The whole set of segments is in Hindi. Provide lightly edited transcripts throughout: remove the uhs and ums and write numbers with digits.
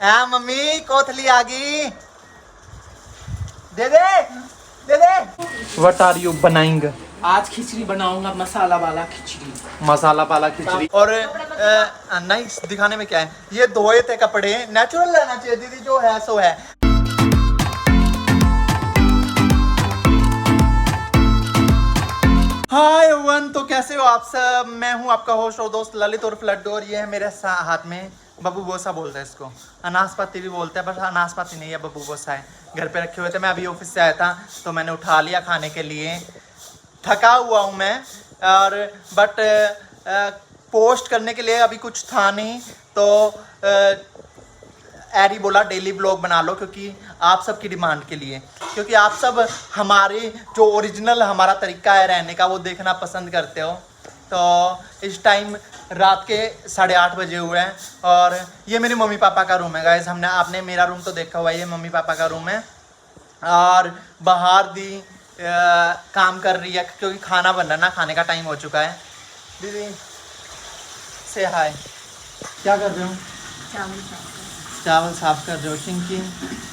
हाँ मम्मी कोथली आ गई। दे दे दे दे। What are you बनाएंगे? आज खिचड़ी बनाऊंगा, मसाला वाला खिचड़ी। मसाला वाला खिचड़ी। और नहीं दिखाने में क्या है, ये धोए थे कपड़े, नेचुरल रहना चाहिए दीदी, जो है सो है। हाय एवरीवन, तो कैसे हो आप सब। मैं हूं आपका होस्ट और दोस्त ललित और लड्डू, और ये है मेरे हाथ में बब्बू बोसा बोलते हैं इसको, अनासपाती भी बोलते हैं, पर अनासपाती नहीं है, बब्बू बोसा है। घर पे रखे हुए थे, मैं अभी ऑफिस से आया था तो मैंने उठा लिया खाने के लिए। थका हुआ हूँ मैं, और बट पोस्ट करने के लिए अभी कुछ था नहीं, तो एरी बोला डेली ब्लॉग बना लो, क्योंकि आप सब की डिमांड के लिए, क्योंकि आप सब हमारे जो ओरिजिनल हमारा तरीका है रहने का वो देखना पसंद करते हो। तो इस टाइम रात के 8:30 बजे हुए हैं, और ये मेरे मम्मी पापा का रूम है गाइस। आपने मेरा रूम तो देखा हुआ है, ये मम्मी पापा का रूम है। और बाहर दी काम कर रही है, क्योंकि खाना बन रहा है ना, खाने का टाइम हो चुका है। दीदी से हाय, क्या कर रहे हो? चावल साफ कर रहे हो। चिंकी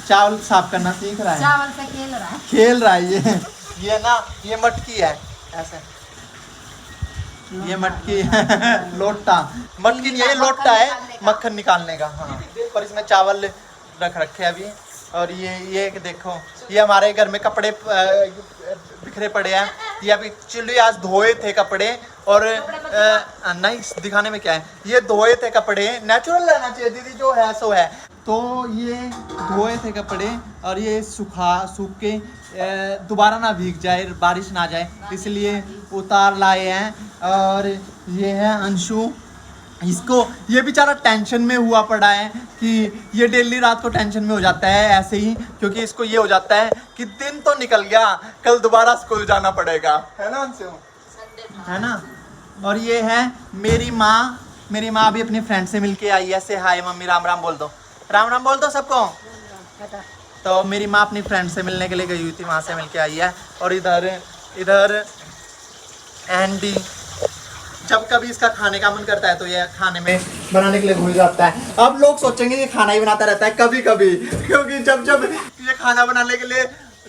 चावल साफ करना सीख रहा है, चावल से खेल रहा है ये ना, ये मटकी है ऐसे, ये मटकी लोटा, मटकी नहीं है, ये लोटा है मक्खन निकालने का। हाँ, पर इसमें चावल रख रखे अभी। और ये देखो, ये हमारे घर में कपड़े बिखरे पड़े हैं, ये अभी चिल्ली आज धोए थे कपड़े। और नहीं दिखाने में क्या है, ये धोए थे कपड़े, नेचुरल रहना चाहिए दीदी, जो है सो है। तो ये धोए थे कपड़े और ये सूख के दोबारा ना भीग जाए, बारिश ना जाए, इसलिए उतार लाए हैं। और ये है अंशु, इसको ये बेचारा टेंशन में हुआ पड़ा है कि ये डेली रात को टेंशन में हो जाता है ऐसे ही, क्योंकि इसको ये हो जाता है कि दिन तो निकल गया, कल दोबारा स्कूल जाना पड़ेगा, है ना अंशु, है ना। और ये है मेरी माँ, मेरी माँ भी अपनी फ्रेंड से मिलके आई है। से हाय मम्मी, राम राम बोल दो, राम राम बोल दो सबको। तो मेरी माँ अपनी फ्रेंड से मिलने के लिए गई हुई थी, वहाँ से मिलके आई है। और इधर एंडी, जब कभी इसका खाने का मन करता है तो ये खाने में बनाने के लिए भूल जाता है। अब लोग सोचेंगे ये खाना ही बनाता रहता है कभी कभी, क्योंकि जब ये खाना बनाने के लिए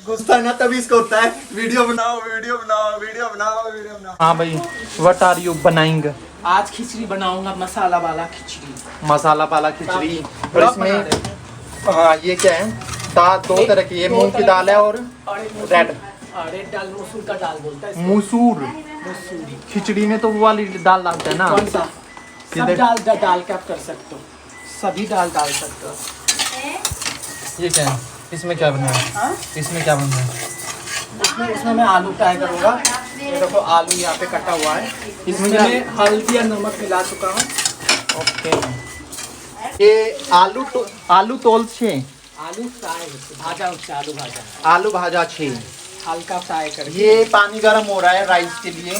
घुसता है ना, तभी इसको होता है वीडियो बनाओ वीडियो बनाओ वीडियो बनाओ वीडियो बनाओ। हाँ भाई, व्हाट आर यू बनाएंगे? आज खिचड़ी बनाऊंगा, मसाला वाला खिचड़ी। मसाला वाला खिचड़ी। और इसमें हाँ, ये क्या है, दाल दो तरह की, ये मूंग की दाल है और रेड दाल, मसूर का दाल बोलता है, मसूर। खिचड़ी में तो वो वाली दाल डालते हैं ना, कौन सा? सब दाल का आप कर सकते हो, सभी दाल डाल सकते हो। ये क्या है, इसमें क्या बना है? इसमें क्या बन रहा है? इसमें मैं आलू फ्राई करूँगा। ये देखो आलू यहाँ पे कटा हुआ है, इसमें मैं हल्दी और नमक मिला चुका हूँ। ओके, ये आलू तोल छे, आलू फ्राई भाजा होता है, आलू भाजा छे, हल्का फ्राई कर। ये पानी गर्म हो रहा है राइस के लिए,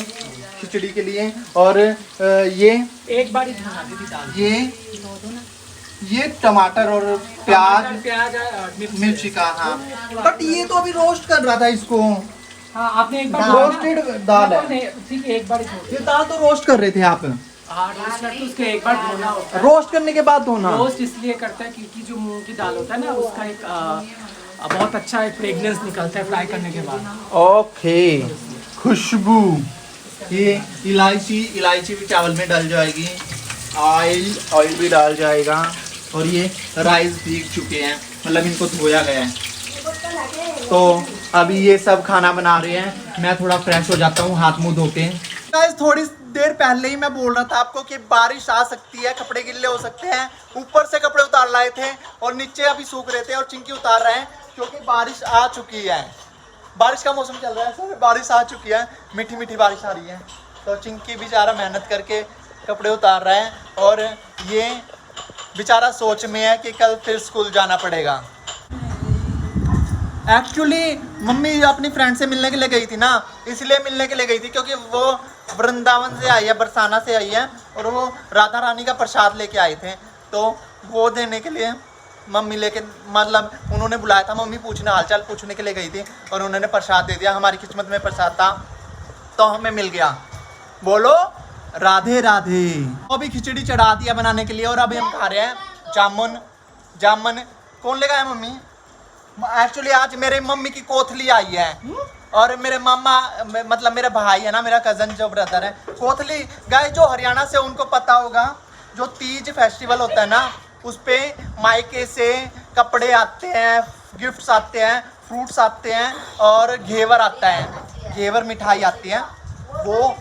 खिचड़ी के लिए। और ये एक बार दाल, ये टमाटर और प्याज प्याज मिर्ची का। हाँ, बट ये तो अभी रोस्ट कर रहा था इसको। हाँ, आपने एक बार रोस्टेड दाल है, ठीक है, एक बार ये दाल तो रोस्ट कर रहे थे आप। हाँ, रोस्ट करके उसके एक बार धोना होता है। रोस्ट करने के बाद धोना। रोस्ट इसलिए करता है क्योंकि जो मूंग की दाल होता है ना, उसका एक बहुत अच्छा एक फ्रेगनेंस निकलता है फ्राई करने के बाद। ओके, खुशबू। ये इलायची भी चावल में डाल जाएगी, ऑयल भी डाल जाएगा। और ये राइस भीग चुके हैं, मतलब इनको धोया गया है। तो अभी ये सब खाना बना रहे हैं, मैं थोड़ा फ्रेश हो जाता हूँ हाथ मुंह धो के। थोड़ी देर पहले ही मैं बोल रहा था आपको कि बारिश आ सकती है, कपड़े गिल्ले हो सकते हैं। ऊपर से कपड़े उतार लाए थे और नीचे अभी सूख रहे थे, और चिंकी उतार रहे हैं क्योंकि बारिश आ चुकी है। बारिश का मौसम चल रहा है, सर बारिश आ चुकी है, मीठी मीठी बारिश आ रही है। तो चिंकी बेचारा मेहनत करके कपड़े उतार रहा है, और ये बेचारा सोच में है कि कल फिर स्कूल जाना पड़ेगा। एक्चुअली मम्मी अपनी फ्रेंड से मिलने के लिए गई थी ना, इसलिए मिलने के लिए गई थी, क्योंकि वो वृंदावन से आई है, बरसाना से आई है, और वो राधा रानी का प्रसाद लेके आए थे। तो वो देने के लिए मम्मी लेके, मतलब उन्होंने बुलाया था, मम्मी पूछने हालचाल पूछने के लिए गई थी, और उन्होंने प्रसाद दे दिया। हमारी किस्मत में प्रसाद था तो हमें मिल गया। बोलो राधे राधे। अभी खिचड़ी चढ़ा दिया बनाने के लिए, और अभी हम खा रहे हैं जामुन जामन कौन लेगा है मम्मी? एक्चुअली आज मेरे मम्मी की कोथली आई है और मेरे मामा मतलब मेरे भाई है ना, मेरा कजन जो ब्रदर है, कोथली गाइस जो हरियाणा से उनको पता होगा, जो तीज फेस्टिवल होता है ना उस पे मायके से कपड़े आते हैं, गिफ्ट्स आते हैं, फ्रूट्स आते हैं और घेवर आता है, घेवर मिठाई आती है। वो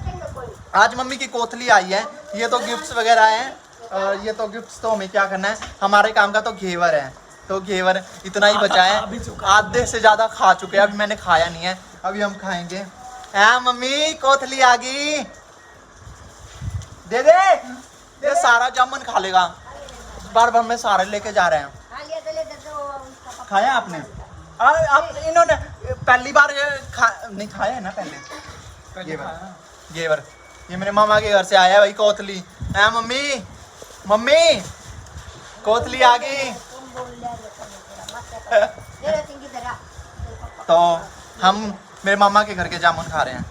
आज मम्मी की कोथली आई है। ये तो गिफ्ट्स वगैरह हैं और ये तो गिफ्ट्स तो हमें क्या करना है, हमारे काम का तो घेवर है। तो घेवर इतना ही बचा है, आधे से ज़्यादा खा चुके हैं, अभी मैंने खाया नहीं है, अभी हम खाएंगे। हाँ मम्मी कोथली आ गई, दे दे, ये सारा जामुन खा लेगा, बार बार में सारे लेके जा रहे हैं। खाया आपने? आप इन्होंने पहली बार नहीं खाया है ना पहले? घेवर ये मेरे मामा के घर से आया है भाई कोथली। है मम्मी, मम्मी कोथली आ गई। तो हम मेरे मामा के घर के जामुन खा रहे हैं।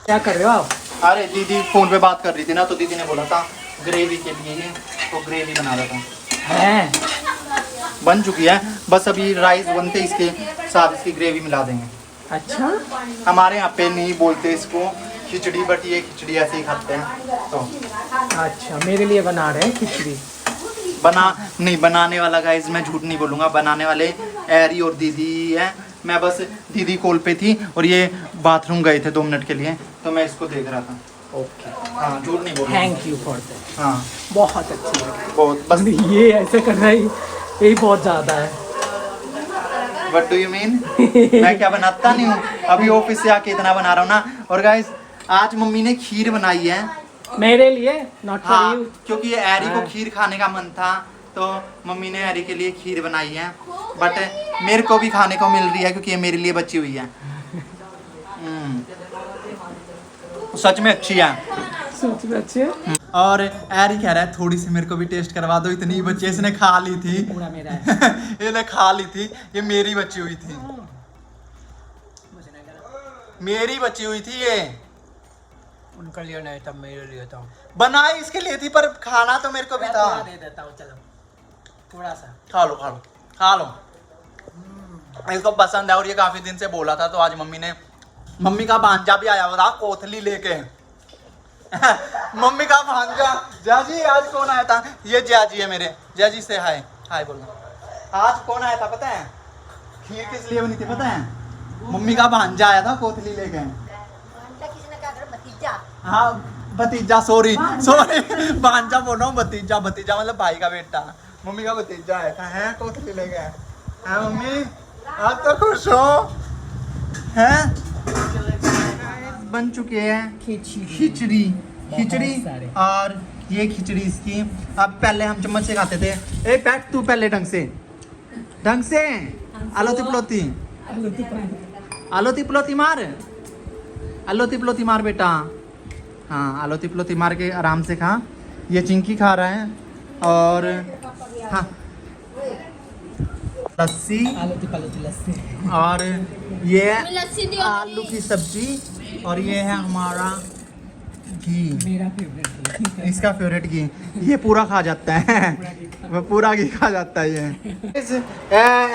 क्या कर रहे हो आप? अरे दीदी फोन पे बात कर रही थी ना, तो दीदी ने बोला था ग्रेवी के लिए ये, तो ग्रेवी बना रहा था। हैं? बन चुकी है, बस अभी राइस बनते इसके साथ इसकी ग्रेवी मिला देंगे। अच्छा, हमारे यहाँ पे नहीं बोलते इसको खिचड़ी, बट ये खिचड़ी ऐसे ही खाते हैं। तो अच्छा मेरे लिए बना रहे हैं खिचड़ी। बनाने वाला गाइस मैं झूठ नहीं बोलूँगा, बनाने वाले एरी और दीदी है। मैं बस दीदी कॉल पे थी और ये बाथरूम गए थे 2 मिनट के लिए, तो मैं इसको देख रहा था। ओके, हाँ झूठ नहीं बोलूँगा। Thank you for that. हाँ बहुत अच्छी लगी। बहुत, बस ये ऐसे करना ही यही बहुत ज़्यादा है। What do you mean? मैं क्या बनाता नहीं हूँ, अभी ऑफिस से आके इतना बना रहा हूँ ना। और गाइस आज मम्मी ने खीर बनाई है मेरे लिए, नॉट फॉर हाँ, यू। क्योंकि ये एरी को खीर खाने का मन था, तो मम्मी ने एरी के लिए खीर बनाई है। बट मेरे को भी खाने को मिल रही है क्योंकि ये मेरे लिए बची हुई है। सच में अच्छी है। सच में अच्छी है। और एरी कह रहा है थोड़ी सी मेरे को भी टेस्ट करवा दो, इतनी ही बच्चे इसने खा ली थी। पूरा मेरा है। इसने खा ली थी, ये मेरी बची हुई थी, मेरी बची हुई थी ये। उनके लिए नहीं था, मेरे लिए था। बनाई इसके लिए थी पर खाना तो मेरे को भी था। दे देता हूँ, चलो थोड़ा सा खा लो खा लो खा लो, इसको पसंद है। और ये काफी दिन से बोला था, तो आज मम्मी का भांजा भी आया हुआ था कोथली लेके। मम्मी का भांजा, जाजी आज कौन आया था? ये जाजी है मेरे, जाजी से हाय हाय बोलना। आज कौन आया था पता है? खीर किस लिए बनी थी पता है? मम्मी का भांजा आया था कोथली लेके। हाँ भतीजा, सॉरी भांजा बोल रहा हूँ, भतीजा मतलब भाई का बेटा। मम्मी का भतीजा आया था, है कोथली ले गए। है मम्मी आप तो खुश हो? हैं बन चुके हैं खिचड़ी और ये खिचड़ी इसकी। अब पहले हम चम्मच से खाते थे। ए बैठ तू पहले ढंग से आलोती पलोती मार, आलोती पलोती मार बेटा। हाँ आलोती पलोती मार के आराम से खा। ये चिंकी खा रहा है और हाँ लस्सी, लस्सी और ये आलू की सब्जी, और ये है हमारा घी, मेरा फेवरेट। इसका फेवरेट घी। ये पूरा खा जाता है, वो पूरा घी खा जाता है। ये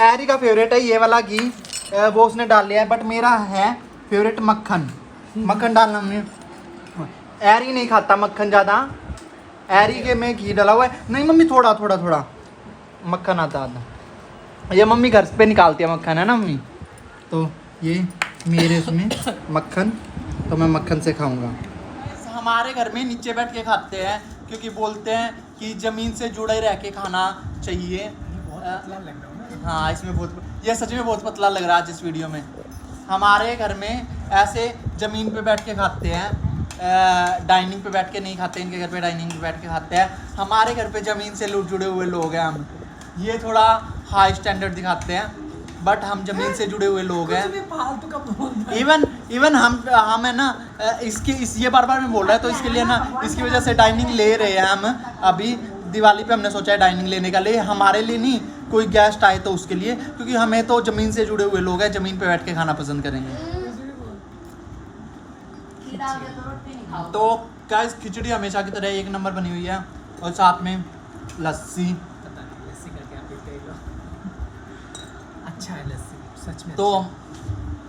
एरी का फेवरेट है ये वाला घी, वो उसने डाल लिया है। बट मेरा है फेवरेट मक्खन डालना। हमने एरी नहीं खाता मक्खन ज़्यादा, एरी के में घी डाला हुआ है। नहीं मम्मी थोड़ा मक्खन आता। ये मम्मी घर पे निकालती है मक्खन, है ना मम्मी? तो ये मेरे उसमें मक्खन, तो मैं मक्खन से खाऊंगा। हमारे घर में नीचे बैठ के खाते हैं क्योंकि बोलते हैं कि ज़मीन से जुड़े रह के खाना चाहिए। हाँ इसमें ये सच में बहुत पतला लग रहा है इस वीडियो में। हमारे घर में ऐसे ज़मीन पे बैठ के खाते हैं, डाइनिंग पे बैठ के नहीं खाते। इनके घर पे डाइनिंग पे बैठ के खाते हैं। हमारे घर पे ज़मीन से जुड़े हुए लोग हैं हम। ये थोड़ा हाई स्टैंडर्ड दिखाते हैं, बट हम ज़मीन से जुड़े हुए लोग हैं। इवन हम है ना ये बार मैं बोल रहा है, तो इसके लिए ना इसकी वजह से डाइनिंग ले रहे हैं हम। अभी दिवाली पे हमने सोचा है डाइनिंग लेने का, ले हमारे लिए नहीं, कोई गेस्ट आए तो उसके लिए, क्योंकि हमें तो ज़मीन से जुड़े हुए लोग हैं, ज़मीन पे बैठ के खाना पसंद करेंगे। तो गाइस खिचड़ी हमेशा की तरह 1 नंबर बनी हुई है, और साथ में लस्सी पीते हैं लोग। अच्छा है लस्सी सच में। तो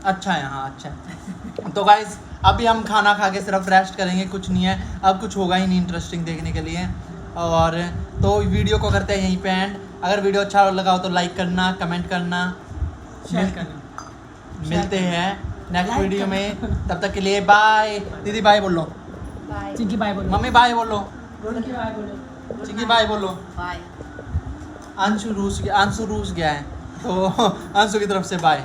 अच्छा है, हाँ अच्छा है। तो गाइज अभी हम खाना खा के सिर्फ रेस्ट करेंगे, कुछ नहीं है, अब कुछ होगा ही नहीं इंटरेस्टिंग देखने के लिए। और तो वीडियो को करते हैं यहीं पे एंड। अगर वीडियो अच्छा लगा हो तो लाइक करना, कमेंट करना, शेयर करना। मिलते हैं नेक्स्ट वीडियो में। तब तक के लिए बाय। दीदी बाय बोलो, बाय चिंकी बाय बोलो। मम्मी बाय बोलो, चिंकी बाय बोलो। चिंकी बाय बोलो। बाय अंशु रूस गया है तो अंशु की तरफ से बाय।